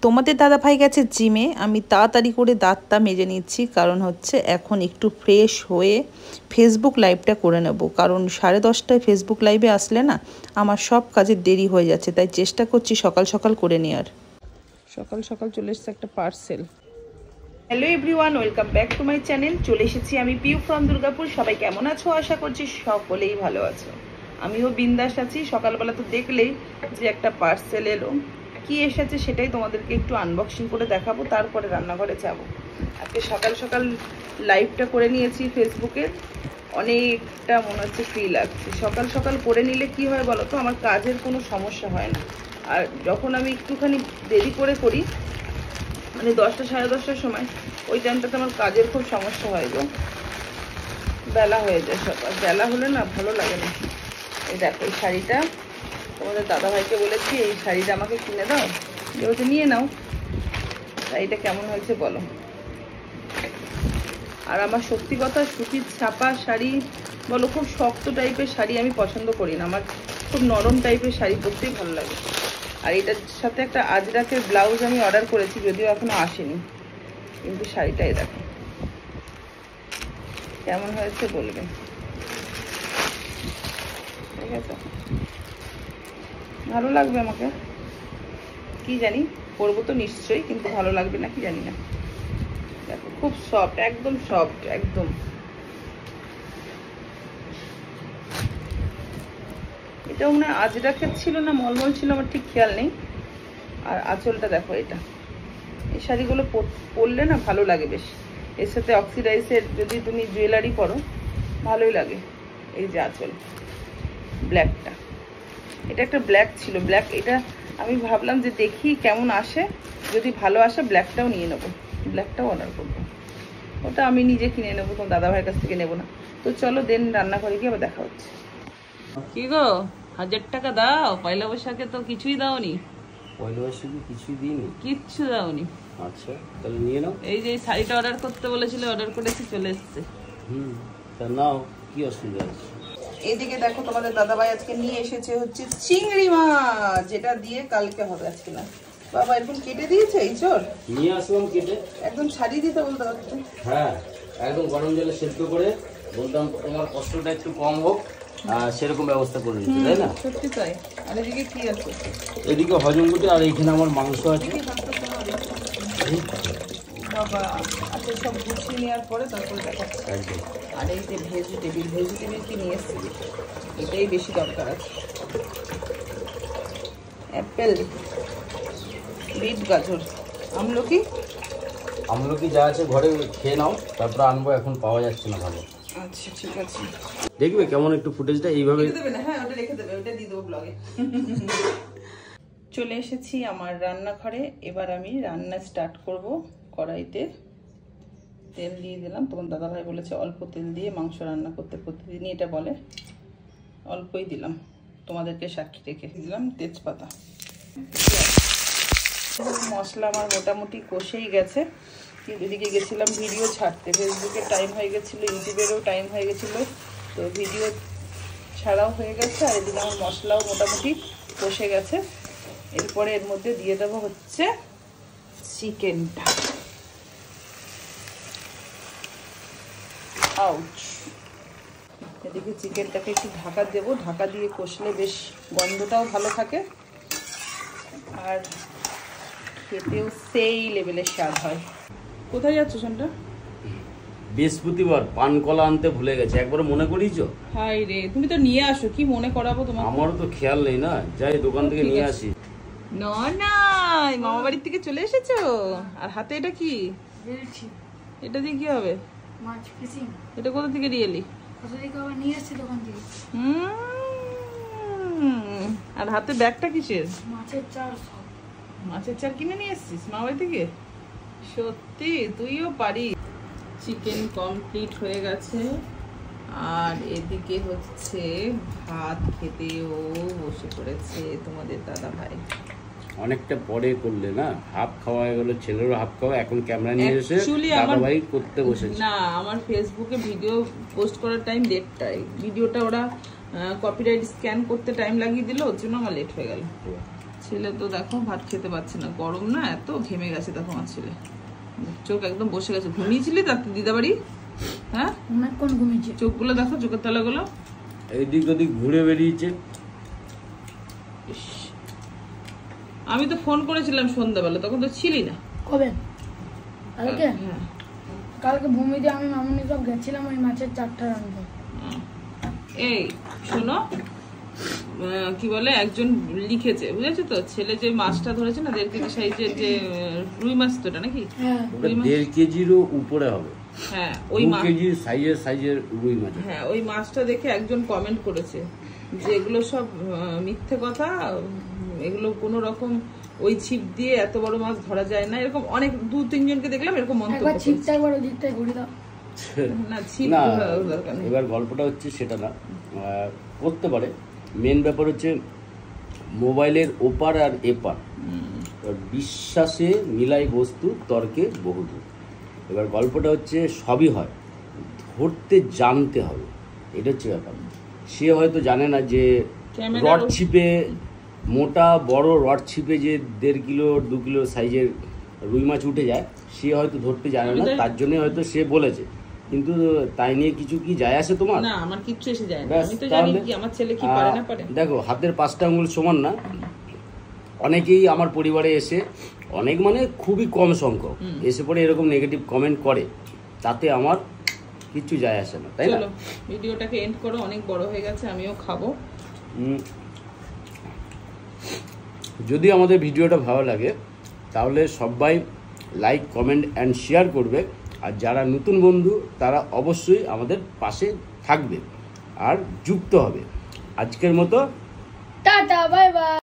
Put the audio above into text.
তোমাদের দাদাভাই গেছে জিমে, আমি তাড়াতাড়ি করে দাঁতটা মেজে নিচ্ছি, কারণ হচ্ছে এখন একটু ফ্রেশ হয়ে ফেসবুক লাইভটা করে নেব। কারণ 10:30টায় ফেসবুক লাইভে আসলে না আমার সব কাজের দেরি হয়ে যাচ্ছে, তাই চেষ্টা করছি সকাল সকাল করে নেওয়ার। সকাল সকাল চলে এসেছে একটা parcel. Hello everyone, welcome back to my channel. চলে এসেছি আমি পিউ ফ্রম দুর্গাপুর। সবাই কেমন আছো? আশা করছি সকলেই ভালো আছো। আমিও বিন্দাস আছি। সকালবেলা তো দেখলেই যে একটা পার্সেল এলো, কি এসেছে সেটাই তোমাদেরকে একটু আনবক্সিং করে দেখাবো, তারপরে রান্নাঘরে যাব। আজকে সকাল সকাল লাইভটা করে নিয়েছি ফেসবুকে, অনেকটা মনে হচ্ছে ফ্রি লাগছে। সকাল সকাল করে নিলে কি হয় বলো তো, আমার কাজের কোনো সমস্যা হয় না। আর যখন আমি একটুখানি দেরি করে করি, মানে 10টা 10:30টার সময়, ওই টাইমটাতে আমার কাজের খুব সমস্যা হয় গো, বেলা হয়ে যায়। সকাল বেলা হলে না ভালো লাগে না। এই দেখো এই শাড়িটা, তোমাদের দাদাভাইকে বলেছি এই শাড়িটা আমাকে কিনে দাও, যেহেতু নিয়ে নাও। শাড়িটা কেমন হয়েছে বলো। আর আমার সত্যি কথা, সুতির ছাপা শাড়ি বলো, খুব শক্ত টাইপের শাড়ি আমি পছন্দ করি না। আমার খুব নরম টাইপের শাড়ি পরতেই ভালো লাগে। আর এটার সাথে একটা আজরাকের ব্লাউজ আমি অর্ডার করেছি, যদিও এখনো আসেনি, কিন্তু শাড়িটাই দেখো কেমন হয়েছে বলবেন, ঠিক আছে? ভালো লাগবে আমাকে, কি জানি, পরবো তো নিশ্চয়ই, কিন্তু ভালো লাগবে না কি জানি না। দেখো খুব সফট, একদম সফট, একদম। এটাও মনে হয় আজরাকের ছিল না মলমল ছিল, আমার ঠিক খেয়াল নেই। আর আঁচলটা দেখো, এটা এই শাড়িগুলো পরলে না ভালো লাগে বেশ। এর সাথে অক্সিডাইজের যদি তুমি জুয়েলারি পরো ভালোই লাগে। এই যে আঁচল ব্ল্যাকটা, এটা একটা ব্ল্যাক ছিল, ব্ল্যাক। এটা আমি ভাবলাম যে দেখি কেমন আসে, যদি ভালো আসে ব্ল্যাকটাও নিয়ে নেবো, ব্ল্যাকটাও অর্ডার করবো। ওটা আমি নিজে কিনে নেবো, তোমার দাদাভাইয়ের কাছ থেকে নেবো না। তো চলো দেন রান্নাঘরে গিয়ে আবার দেখা হচ্ছে। কি গো, 1000 টাকা দাও, পয়লা বৈশাখে তো কিছুই দাওনি। পয়লা বৈশাখে কিছুই দিইনি? কিচ্ছু দাওনি? আচ্ছা তাহলে নিয়ে নাও। এই যে শাড়িটা অর্ডার করতে বলেছিলে, অর্ডার করেছি, চলে এসছে। তা নাও, কি অসুবিধা আছে? এইদিকে দেখো তোমাদের দাদাভাই আজকে নিয়ে এসেছে হচ্ছে চিংড়ি মাছ, যেটা দিয়ে কালকে হবে আজকে না। বাবা এরকম কেটে দিয়েছে ইঁচড়? নিয়ে আসলাম কেটে। একদম ছাড়িয়ে দিতে বলতে পারতো। হ্যাঁ, একদম গরম জলে সেদ্ধ করে বলতাম তোমার কষ্টটা একটু কম হোক, সেরকম ব্যবস্থা করে দিতে, তাই না? সত্যি তাই। আর এদিকে কি আছে? এদিকে হজমগুটি, আর এইখানে আমার মাংস আছে। বাবা আচ্ছা, সব গুছিয়ে নেওয়ার পরে তারপরে দেখাচ্ছি। একদম। আর এই যে ভেজিটেবিল কি নিয়ে এসেছি, এটাই বেশি দরকার আছে। অ্যাপেল, বিট, গাজর, আমলকি যা আছে ঘরে খেয়ে নাও, তারপরে আনবো, এখন পাওয়া যাচ্ছে না ভালো। আচ্ছা ঠিক আছে, দেখবে কেমন একটু ফুটেজটা এইভাবে দেবে না? হ্যাঁ ওটা রেখে দেবে, ওটা দিয়ে দেবো ব্লগে। চলে এসেছি আমার রান্নাঘরে। এবার আমি রান্না স্টার্ট করব। কড়াইতে তেল দিয়ে দিলাম। তোমার দাদাভাই বলেছে অল্প তেল দিয়ে মাংস রান্না করতে, প্রতিদিনই এটা বলে। অল্পই দিলাম, তোমাদেরকে সাক্ষী রেখে দিলাম তেজপাতা। মশলা আমার মোটামুটি কষেই গেছে, কিন্তু এদিকে গেছিলাম ভিডিও ছাড়তে। ফেসবুকে টাইম হয়ে গেছিলো, ইউটিউবেরও টাইম হয়ে গেছিলো, তো ভিডিও ছাড়াও হয়ে গেছে। আর এদিকে আমার মশলাও মোটামুটি কষে গেছে। এরপরে এর মধ্যে দিয়ে দেবো হচ্ছে চিকেনটা। আউচ। এদিকে চিকেনটাকে একটু ঢাকা দেবো, ঢাকা দিয়ে কষলে বেশ গন্ধটাও ভালো থাকে, আর খেতেও সেই লেভেলের স্বাদ হয়। কোথায় যাচ্ছ শোনটা? বৃহস্পতিবার পানকলা আনতে ভুলে গেছে, একবারে মনে করিয়েছো? হাই রে, তুমি তো নিয়ে আসো, কি মনে করাবো তোমার? আমারও তো খেয়াল নেই না, যাই দোকান থেকে নিয়ে আসি। না মামা বাড়ির থেকে চলে এসেছো, আর হাতে এটা কি? এটা দিয়ে কি হবে? মাছ ফিশিং। এটা কোথা থেকে নিয়ে এলি? কোথা থেকে আবার নিয়ে আসছি দোকান থেকে। আর হাতে ব্যাগটা কিসের? মাছের চার সব। মাছের চার কিনে নিয়ে এসছিস মামা বাড়ি থেকে? সত্যি তুইও পারিস। চিকেন কমপ্লিট হয়ে গেছে, আর এদিকে হচ্ছে ভাত খেতেও বসে পড়েছে তোমাদের দাদাভাই। অনেকটা পরে করলে না, হাফ খাওয়া হয়ে গেল, ছেলেরও হাফ খাওয়া, এখন ক্যামেরা নিয়ে এসে দাদাভাই করতে বসেছে। না, আমার ফেসবুকে ভিডিও পোস্ট করার টাইম 1:30টায়, ভিডিওটা ওরা কপিরাইট স্ক্যান করতে টাইম লাগিয়ে দিল, ওর জন্য আমার লেট হয়ে গেল। ছেলে তো দেখো ভাত খেতে পারছে না, গরম না, এত ঘেমে গেছে দেখো আমার ছেলে, চোখ একদম বসে গেছে। ঘুমিয়েছিলি তার দিদা বাড়ি? হ্যাঁ অনেকক্ষণ ঘুমিয়েছি। চোখগুলো দেখো, চোখের তলাগুলো। এইদিক ওদিক ঘুরে বেরিয়েছে। ইস, আমি তো ফোন করেছিলাম সন্ধ্যাবেলা, তখন তো ছিলি না। কবে? কালকে? হ্যাঁ। কালকে ভূমিতে আমি মামুনি সব গেছিলাম ওই মাছের চারটা রান্না। এই শোনো, কি বলে, একজন লিখেছে বুঝেছো তো, ছেলে যে মাছটা ধরেছে না 1.5 কেজি সাইজের, যে রুই মাছ তো, এটা নাকি? হ্যাঁ ওটা 1.5 কেজিরও উপরে হবে। হ্যাঁ ওই 2 কেজি সাইজের রুই মাছ। হ্যাঁ ওই মাছটা দেখে একজন কমেন্ট করেছে যে এগুলো সব মিথ্যে কথা, এগুলো কোনো রকম ওই ছিপ দিয়ে এত বড় মাছ ধরা যায় না, এরকম অনেক 2-3 জনকে দেখলাম এরকম মন্তব্য একবার করেছে। ছিপটা একবার ওদিকটায় ঘুরে দাও না ছিপ না, দরকার নেই। এবার গল্পটা হচ্ছে সেটা না, করতে পারে। মেন ব্যাপার হচ্ছে মোবাইলের ওপার আর এপার, বিশ্বাসে মিলাই বস্তু, তর্কে বহুদূর। এবার গল্পটা হচ্ছে সবই হয়, ধরতে জানতে হবে, এটা হচ্ছে ব্যাপার। সে হয়তো জানে না যে রড ছিপে, মোটা বড় রড ছিপে যে 1.5 কিলো 2 কিলো সাইজের রুই মাছ উঠে যায়, সে হয়তো ধরতে জানে না, তার জন্য হয়তো সে বলেছে। কিন্তু তাই নিয়ে কিছু কি যায় আসে তোমার? না, আমার কিচ্ছু এসে যায় না। ব্যাস, আমি তো জানি তাহলে কি আমার ছেলে কি পারে না পারে। দেখো, হাতের 5টা আঙুল সমান না। অনেকেই আমার পরিবারে এসে, অনেক মানে খুবই কম সংখ্যক এসে পরে এরকম নেগেটিভ কমেন্ট করে, তাতে আমার কিচ্ছু যায় আসে না, তাই না? চলো ভিডিওটাকে এন্ড করো, অনেক বড় হয়ে গেছে, আমিও খাবো। যদি আমাদের ভিডিওটা ভালো লাগে তাহলে সবাই লাইক, কমেন্ট অ্যান্ড শেয়ার করবে। আর যারা নতুন বন্ধু তারা অবশ্যই আমাদের পাশে থাকবে আর যুক্ত হবে। আজকের মতো টাটা, বাই বাই।